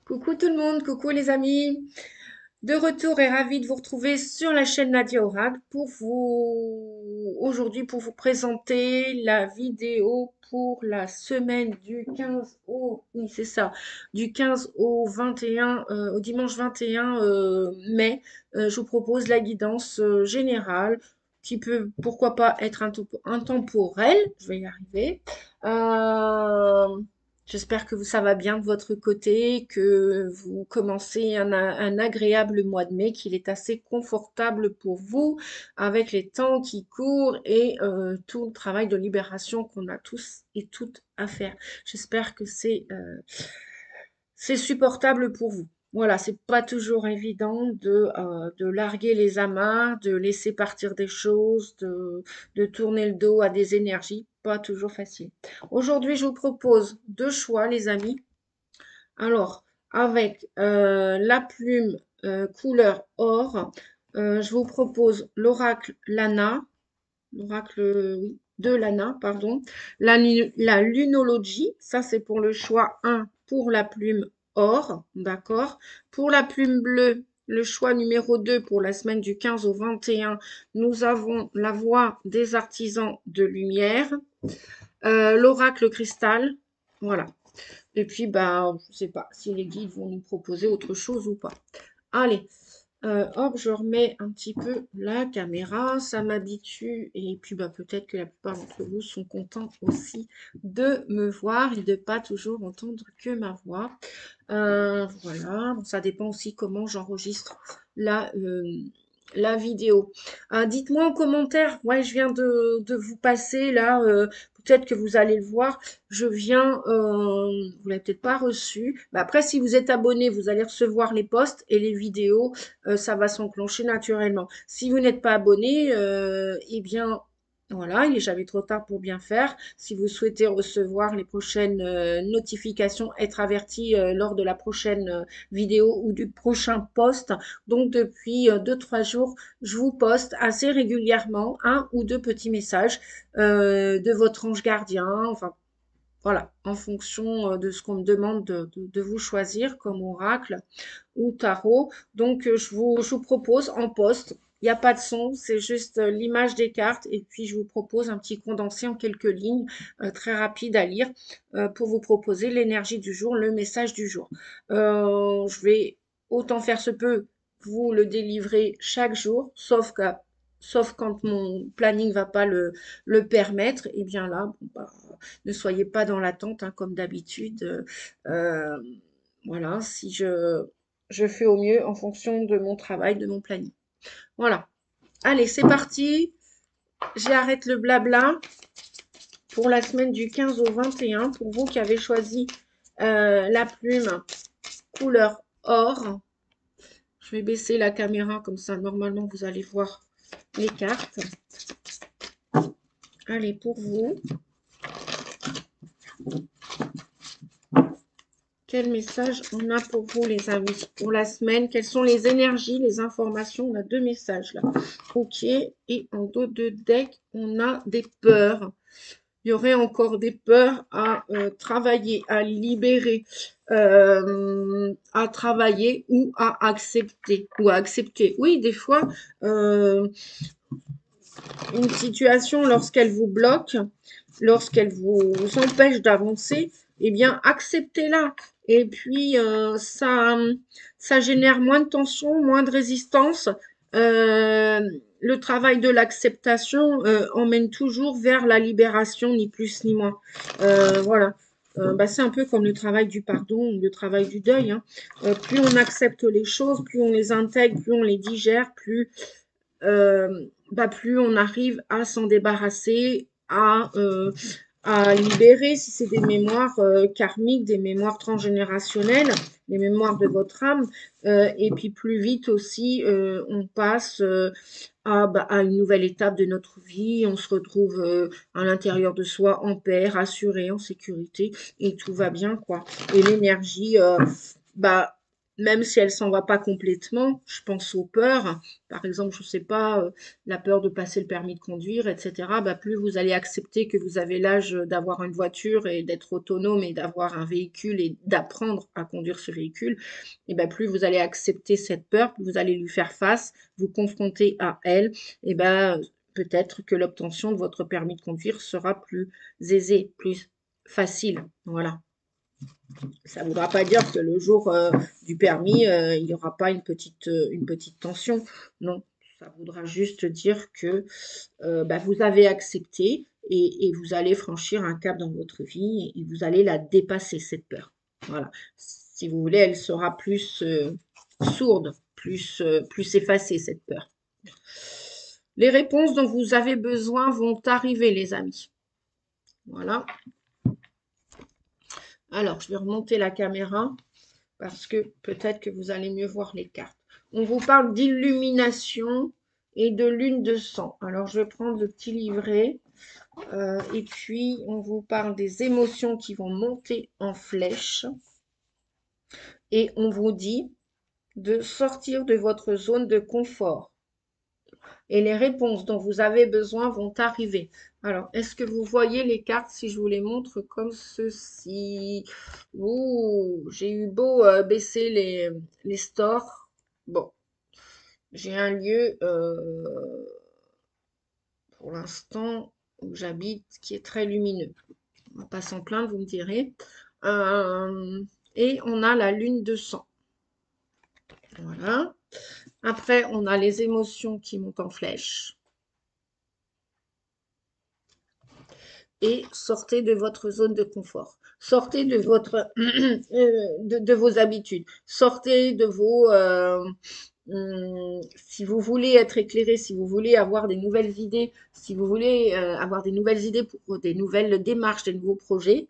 Coucou tout le monde, coucou les amis. De retour et ravi de vous retrouver sur la chaîne Nadia Oracle pour vous aujourd'hui pour vous présenter la vidéo pour la semaine du 15 au oui, c'est ça, du 15 au 21 au dimanche 21 mai. Je vous propose la guidance générale qui peut pourquoi pas être intemporelle, je vais y arriver. J'espère que ça va bien de votre côté, que vous commencez un agréable mois de mai, qu'il est assez confortable pour vous, avec les temps qui courent et tout le travail de libération qu'on a tous et toutes à faire. J'espère que c'est supportable pour vous. Voilà, c'est pas toujours évident de larguer les amarres, de laisser partir des choses, de tourner le dos à des énergies. Pas toujours facile. Aujourd'hui, je vous propose deux choix, les amis. Alors, avec la plume couleur or, je vous propose l'oracle Lana, l'oracle oui, de Lana, pardon. La lunologie, ça c'est pour le choix 1 pour la plume or, d'accord. Pour la plume bleue, le choix numéro 2 pour la semaine du 15 au 21, nous avons la voix des artisans de lumière, l'oracle cristal, voilà. Et puis, bah, je sais pas si les guides vont nous proposer autre chose ou pas. Allez, hop, je remets un petit peu la caméra, ça m'habitue. Et puis, bah, peut-être que la plupart d'entre vous sont contents aussi de me voir et de pas toujours entendre que ma voix. Voilà, bon, ça dépend aussi comment j'enregistre la, euh, la vidéo. Dites-moi en commentaire, ouais, je viens de vous passer là, peut-être que vous allez le voir, je viens, vous l'avez peut-être pas reçu. Bah, après, si vous êtes abonné, vous allez recevoir les posts et les vidéos, ça va s'enclencher naturellement. Si vous n'êtes pas abonné, eh bien, voilà, il est jamais trop tard pour bien faire. Si vous souhaitez recevoir les prochaines notifications, être averti lors de la prochaine vidéo ou du prochain post. Donc depuis 2-3 jours, je vous poste assez régulièrement un ou deux petits messages de votre ange gardien. Enfin, voilà, en fonction de ce qu'on me demande de vous choisir comme oracle ou tarot. Donc, je vous propose en poste. Il n'y a pas de son, c'est juste l'image des cartes. Et puis, je vous propose un petit condensé en quelques lignes, très rapide à lire, pour vous proposer l'énergie du jour, le message du jour. Je vais autant faire se peut vous le délivrer chaque jour, sauf quand mon planning ne va pas le permettre. Et bien là, bon, bah, ne soyez pas dans l'attente, hein, comme d'habitude. Voilà, si je fais au mieux en fonction de mon travail, de mon planning. Voilà. Allez, c'est parti. J'arrête le blabla pour la semaine du 15 au 21. Pour vous qui avez choisi la plume couleur or. Je vais baisser la caméra comme ça. Normalement, vous allez voir les cartes. Allez, pour vous. Quel message on a pour vous, les amis, pour la semaine? Quelles sont les énergies, les informations? On a deux messages là. Ok. Et en dos de deck, on a des peurs. Il y aurait encore des peurs à travailler, à libérer, à travailler ou à accepter. Ou à accepter. Oui, des fois, une situation, lorsqu'elle vous bloque, lorsqu'elle vous empêche d'avancer, eh bien, acceptez-la. Et puis, ça génère moins de tension, moins de résistance. Euh, le travail de l'acceptation emmène toujours vers la libération, ni plus ni moins. Voilà. Bah, c'est un peu comme le travail du pardon, le travail du deuil, hein. Plus on accepte les choses, plus on les intègre, plus on les digère, bah, plus on arrive à s'en débarrasser, à libérer, si c'est des mémoires karmiques, des mémoires transgénérationnelles, les mémoires de votre âme, et puis plus vite aussi, on passe à une nouvelle étape de notre vie, on se retrouve à l'intérieur de soi en paix, rassuré, en sécurité, et tout va bien, quoi. Et l'énergie, bah, même si elle s'en va pas complètement, je pense aux peurs. Par exemple, je sais pas, la peur de passer le permis de conduire, etc. Bah, plus vous allez accepter que vous avez l'âge d'avoir une voiture et d'être autonome et d'avoir un véhicule et d'apprendre à conduire ce véhicule, et ben plus vous allez accepter cette peur, plus vous allez lui faire face, vous confronter à elle, et ben peut-être que l'obtention de votre permis de conduire sera plus aisée, plus facile. Voilà. Ça ne voudra pas dire que le jour du permis, il n'y aura pas une petite tension. Non, ça voudra juste dire que bah, vous avez accepté et vous allez franchir un cap dans votre vie et vous allez la dépasser, cette peur. Voilà. Si vous voulez, elle sera plus sourde, plus effacée, cette peur. Les réponses dont vous avez besoin vont arriver, les amis. Voilà. Alors, je vais remonter la caméra parce que peut-être que vous allez mieux voir les cartes. On vous parle d'illumination et de lune de sang. Alors, je vais prendre le petit livret et puis on vous parle des émotions qui vont monter en flèche et on vous dit de sortir de votre zone de confort. Et les réponses dont vous avez besoin vont arriver. Alors, est-ce que vous voyez les cartes si je vous les montre comme ceci? Ouh, j'ai eu beau baisser les stores. Bon, j'ai un lieu pour l'instant où j'habite qui est très lumineux. On va pas s'en plaindre, vous me direz. Euh, et on a la lune de sang. Voilà. Après, on a les émotions qui montent en flèche. Et sortez de votre zone de confort. Sortez de votre de vos habitudes. Sortez de vos si vous voulez être éclairé, si vous voulez avoir des nouvelles idées, si vous voulez avoir des nouvelles idées pour des nouvelles démarches, des nouveaux projets,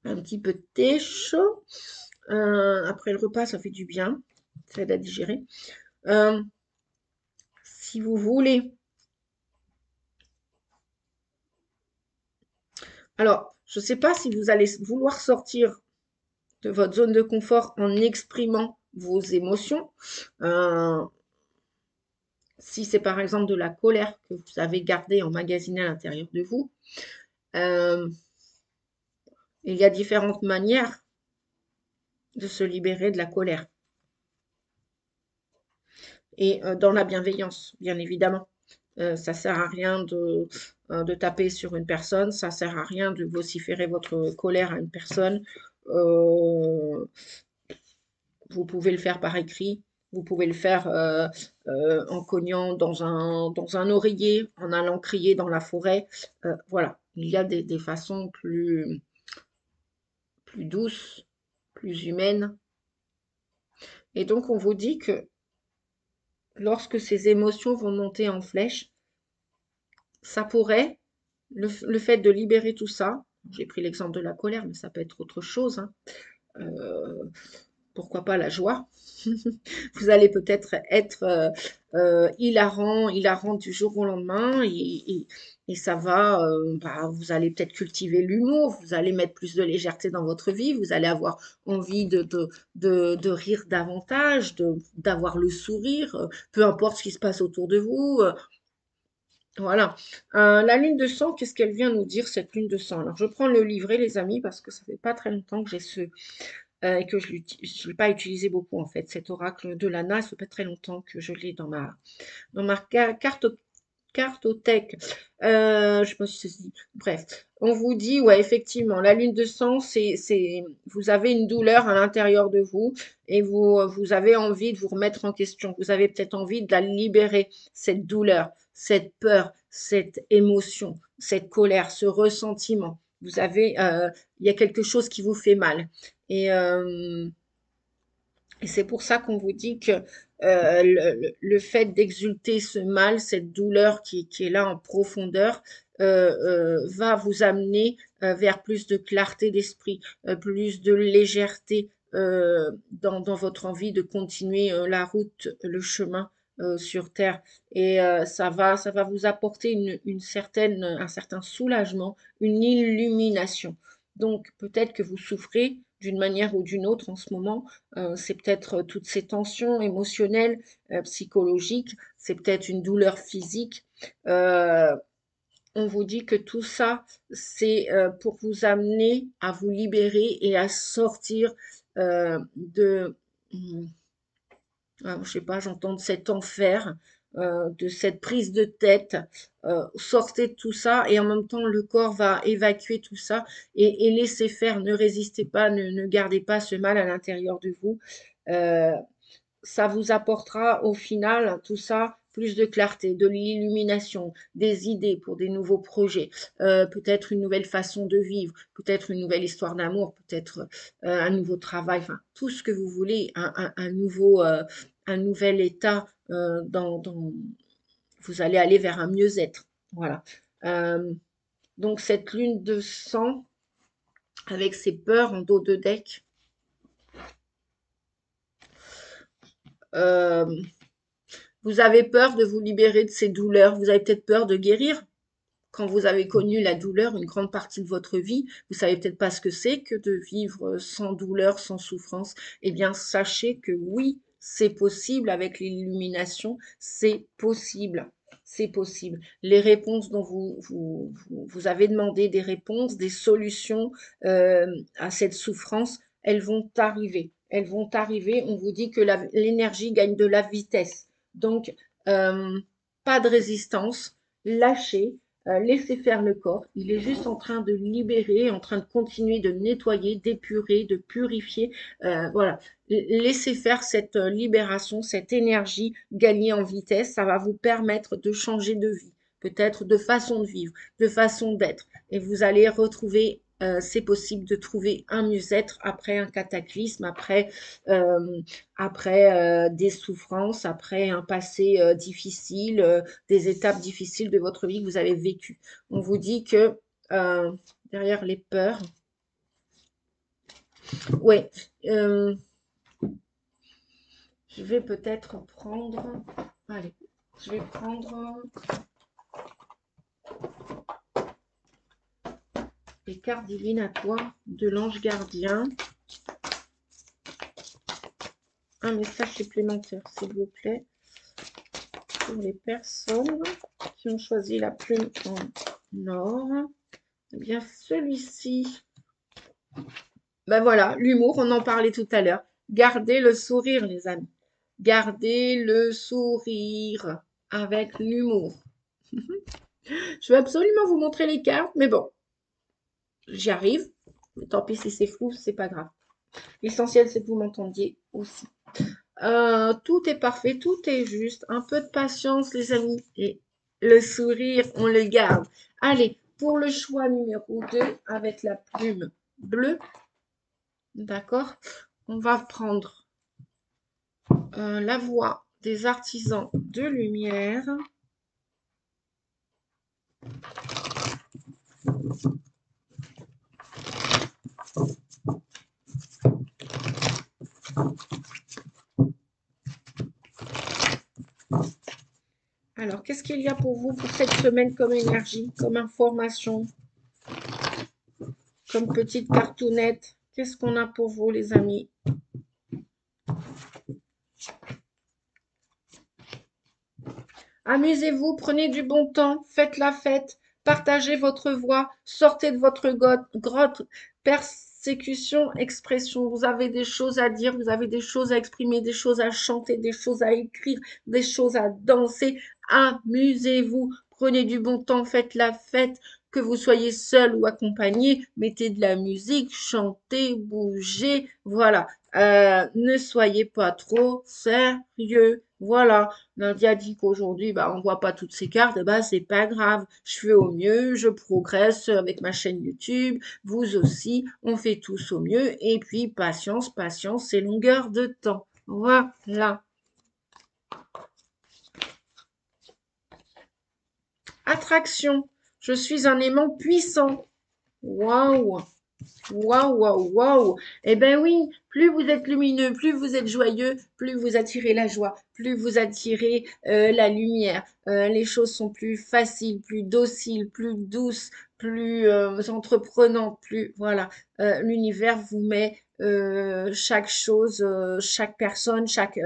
un petit peu de thé chaud. Après le repas, ça fait du bien, ça aide à digérer. Euh, si vous voulez, alors, je ne sais pas si vous allez vouloir sortir de votre zone de confort en exprimant vos émotions. Euh, si c'est par exemple de la colère que vous avez gardée emmagasinée à l'intérieur de vous, euh, il y a différentes manières de se libérer de la colère. Et dans la bienveillance, bien évidemment. Ça sert à rien de taper sur une personne, ça sert à rien de vociférer votre colère à une personne. Euh, Vous pouvez le faire par écrit, vous pouvez le faire en cognant dans un oreiller, en allant crier dans la forêt. Voilà, il y a des façons plus douces, plus humaines. Et donc, on vous dit que lorsque ces émotions vont monter en flèche, ça pourrait, le fait de libérer tout ça, j'ai pris l'exemple de la colère, mais ça peut être autre chose, hein, euh, pourquoi pas la joie. Vous allez peut-être être hilarant du jour au lendemain et ça va, bah, vous allez peut-être cultiver l'humour, vous allez mettre plus de légèreté dans votre vie, vous allez avoir envie de rire davantage, d'avoir le sourire, peu importe ce qui se passe autour de vous. Voilà. La lune de sang, qu'est-ce qu'elle vient nous dire, cette lune de sang? Alors, je prends le livret, les amis, parce que ça fait pas très longtemps que j'ai et que je ne l'ai pas utilisé beaucoup, en fait. Cet oracle de Lana, ça fait pas très longtemps que je l'ai dans ma cartothèque. Je sais pas si ça se dit. Bref, on vous dit, ouais, effectivement, la lune de sang, vous avez une douleur à l'intérieur de vous et vous avez envie de vous remettre en question. Vous avez peut-être envie de la libérer, cette douleur, cette peur, cette émotion, cette colère, ce ressentiment. Il y a quelque chose qui vous fait mal. Et, euh, et c'est pour ça qu'on vous dit que le fait d'exulter ce mal, cette douleur qui est là en profondeur, va vous amener vers plus de clarté d'esprit, plus de légèreté dans votre envie de continuer la route, le chemin sur Terre. Et ça va vous apporter un certain soulagement, une illumination. Donc, peut-être que vous souffrez d'une manière ou d'une autre en ce moment. C'est peut-être toutes ces tensions émotionnelles, psychologiques, c'est peut-être une douleur physique. Euh, on vous dit que tout ça, c'est pour vous amener à vous libérer et à sortir de, je sais pas, j'entends de cet enfer, de cette prise de tête. Sortez de tout ça et en même temps, le corps va évacuer tout ça et laissez faire. Ne résistez pas, ne gardez pas ce mal à l'intérieur de vous. Euh, Ça vous apportera au final, tout ça, plus de clarté, de l'illumination, des idées pour des nouveaux projets, peut-être une nouvelle façon de vivre, peut-être une nouvelle histoire d'amour, peut-être un nouveau travail, enfin, tout ce que vous voulez, un nouvel état vous allez aller vers un mieux-être. Voilà. Euh, donc cette lune de sang avec ses peurs en dos de deck, euh, vous avez peur de vous libérer de ces douleurs, vous avez peut-être peur de guérir. Quand vous avez connu la douleur une grande partie de votre vie, vous savez peut-être pas ce que c'est que de vivre sans douleur, sans souffrance. Eh bien, sachez que oui, c'est possible avec l'illumination, c'est possible. C'est possible. Les réponses dont vous avez demandé des réponses, des solutions à cette souffrance, elles vont arriver. Elles vont arriver. On vous dit que l'énergie gagne de la vitesse. Donc, euh, pas de résistance, lâchez, laissez faire le corps. Il est juste en train de libérer, en train de continuer de nettoyer, d'épurer, de purifier. Voilà. Laissez faire cette libération, cette énergie gagner en vitesse. Ça va vous permettre de changer de vie, peut-être de façon de vivre, de façon d'être. Et vous allez retrouver, c'est possible de trouver un mieux-être après un cataclysme, euh, après des souffrances, après un passé difficile, des étapes difficiles de votre vie que vous avez vécues. On vous dit que euh, derrière les peurs, ouais, euh, je vais peut-être prendre, allez, je vais prendre les cartes divinatoires de l'ange gardien. Un message supplémentaire, s'il vous plaît, pour les personnes qui ont choisi la plume en or. Eh bien, celui-ci, ben voilà, l'humour, on en parlait tout à l'heure. Gardez le sourire, les amis. Gardez le sourire avec l'humour. Je vais absolument vous montrer les cartes, mais bon, j'y arrive. Mais tant pis si c'est flou, c'est pas grave. L'essentiel, c'est que vous m'entendiez aussi. Tout est parfait, tout est juste. Un peu de patience, les amis. Et le sourire, on le garde. Allez, pour le choix numéro 2, avec la plume bleue, d'accord? On va prendre la voix des artisans de lumière. Alors, qu'est-ce qu'il y a pour vous pour cette semaine comme énergie, comme information, comme petite cartoonnette? Qu'est-ce qu'on a pour vous, les amis? Amusez-vous, prenez du bon temps, faites la fête, partagez votre voix, sortez de votre grotte, persécution, expression. Vous avez des choses à dire, vous avez des choses à exprimer, des choses à chanter, des choses à écrire, des choses à danser. Amusez-vous, prenez du bon temps, faites la fête. Que vous soyez seul ou accompagné, mettez de la musique, chantez, bougez, voilà. Ne soyez pas trop sérieux, voilà. Nadia dit qu'aujourd'hui, bah, on voit pas toutes ces cartes, bah, c'est pas grave. Je fais au mieux, je progresse avec ma chaîne YouTube. Vous aussi, on fait tous au mieux. Et puis, patience, patience et longueur de temps. Voilà. Attraction. Je suis un aimant puissant. Waouh. Waouh, waouh, waouh. Eh ben oui, plus vous êtes lumineux, plus vous êtes joyeux, plus vous attirez la joie, plus vous attirez la lumière. Les choses sont plus faciles, plus dociles, plus douces, plus entreprenante, plus voilà. L'univers vous met chaque chose, chaque personne, chaque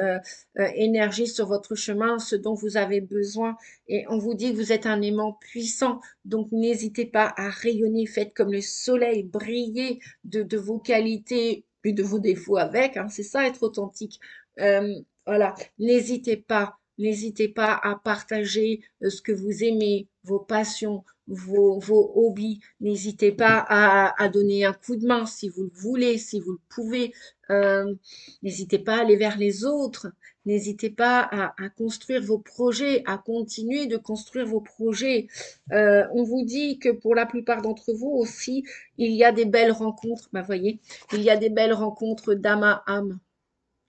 énergie sur votre chemin, ce dont vous avez besoin. Et on vous dit que vous êtes un aimant puissant, donc n'hésitez pas à rayonner, faites comme le soleil, briller de vos qualités et de vos défauts avec, hein, c'est ça être authentique. Voilà, n'hésitez pas à partager ce que vous aimez, vos passions, vos hobbies. N'hésitez pas à donner un coup de main si vous le voulez, si vous le pouvez. Euh, N'hésitez pas à aller vers les autres. N'hésitez pas à construire vos projets, à continuer de construire vos projets. On vous dit que pour la plupart d'entre vous aussi, il y a des belles rencontres. Bah, voyez, il y a des belles rencontres d'âme à âme.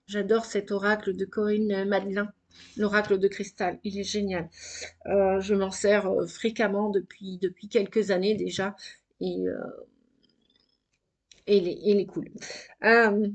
J'adore cet oracle de Corinne Madelin, l'oracle de cristal. Il est génial. Je m'en sers fréquemment depuis quelques années déjà. Et, euh, et il est cool. Euh,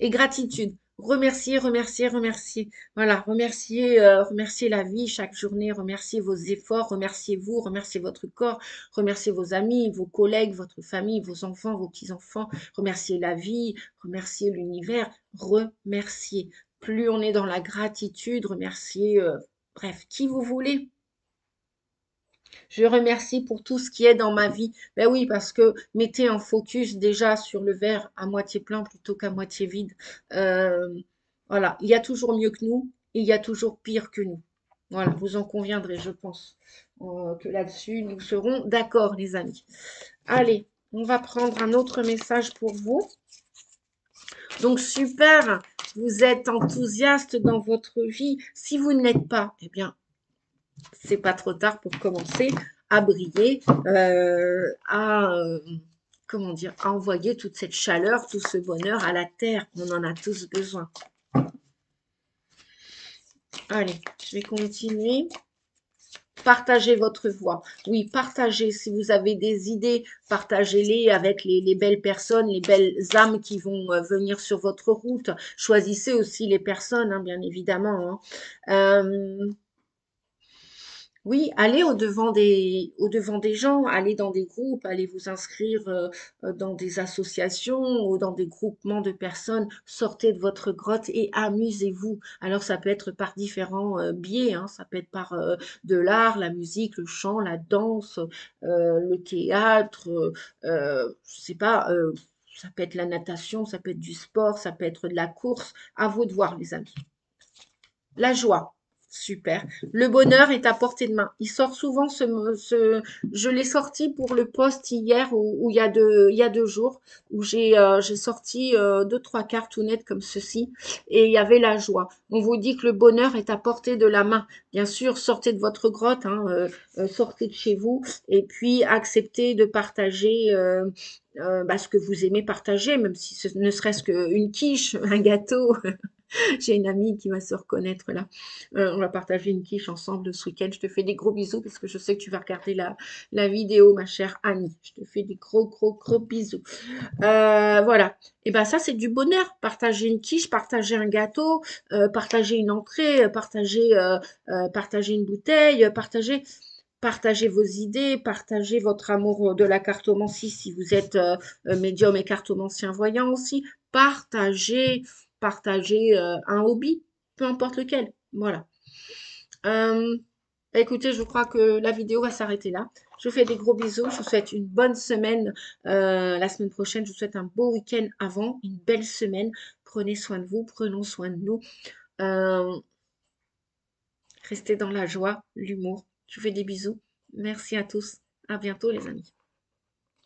et gratitude. Remercier, remercier, remercier. Voilà, remercier, remercier la vie chaque journée, remercier vos efforts, remerciez vous, remerciez votre corps, remerciez vos amis, vos collègues, votre famille, vos enfants, vos petits-enfants, remercier la vie, remercier l'univers, remercier. Plus on est dans la gratitude, remercier, bref, qui vous voulez. Je remercie pour tout ce qui est dans ma vie. Ben oui, parce que mettez un focus déjà sur le verre à moitié plein plutôt qu'à moitié vide. Euh, voilà, il y a toujours mieux que nous et il y a toujours pire que nous. Voilà, vous en conviendrez, je pense, que là-dessus, nous serons d'accord, les amis. Allez, on va prendre un autre message pour vous. Donc, super, vous êtes enthousiaste dans votre vie. Si vous ne l'êtes pas, eh bien, c'est pas trop tard pour commencer à briller, comment dire, à envoyer toute cette chaleur, tout ce bonheur à la terre. On en a tous besoin. Allez, je vais continuer. Partagez votre voix. Oui, partagez. Si vous avez des idées, partagez-les avec les belles personnes, les belles âmes qui vont venir sur votre route. Choisissez aussi les personnes, hein, bien évidemment. Hein. Oui, allez au-devant des gens, allez dans des groupes, allez vous inscrire dans des associations ou dans des groupements de personnes, sortez de votre grotte et amusez-vous. Alors ça peut être par différents biais, hein, ça peut être par de l'art, la musique, le chant, la danse, le théâtre, je sais pas, ça peut être la natation, ça peut être du sport, ça peut être de la course. À vous de voir, les amis. La joie. Super. Le bonheur est à portée de main. Il sort souvent je l'ai sorti pour le post hier ou il y a 2 jours où j'ai sorti deux, trois cartes tout nettes comme ceci et il y avait la joie. On vous dit que le bonheur est à portée de la main. Bien sûr, sortez de votre grotte, hein, sortez de chez vous et puis acceptez de partager bah, ce que vous aimez partager, même si ce ne serait-ce qu'une quiche, un gâteau. J'ai une amie qui va se reconnaître là. On va partager une quiche ensemble ce week-end. Je te fais des gros bisous parce que je sais que tu vas regarder la vidéo, ma chère Annie. Je te fais des gros, gros, gros bisous. Voilà. Et ben ça, c'est du bonheur. Partager une quiche, partager un gâteau, partager une entrée, partager une bouteille, Partagez vos idées, partagez votre amour de la cartomancie si vous êtes médium et cartomancien voyant aussi. Partagez, partagez un hobby, peu importe lequel. Voilà. Euh, Écoutez, je crois que la vidéo va s'arrêter là. Je vous fais des gros bisous. Je vous souhaite une bonne semaine. La semaine prochaine, je vous souhaite un beau week-end avant, une belle semaine. Prenez soin de vous, prenons soin de nous. Euh, Restez dans la joie, l'humour. Je vous fais des bisous. Merci à tous. À bientôt, les amis.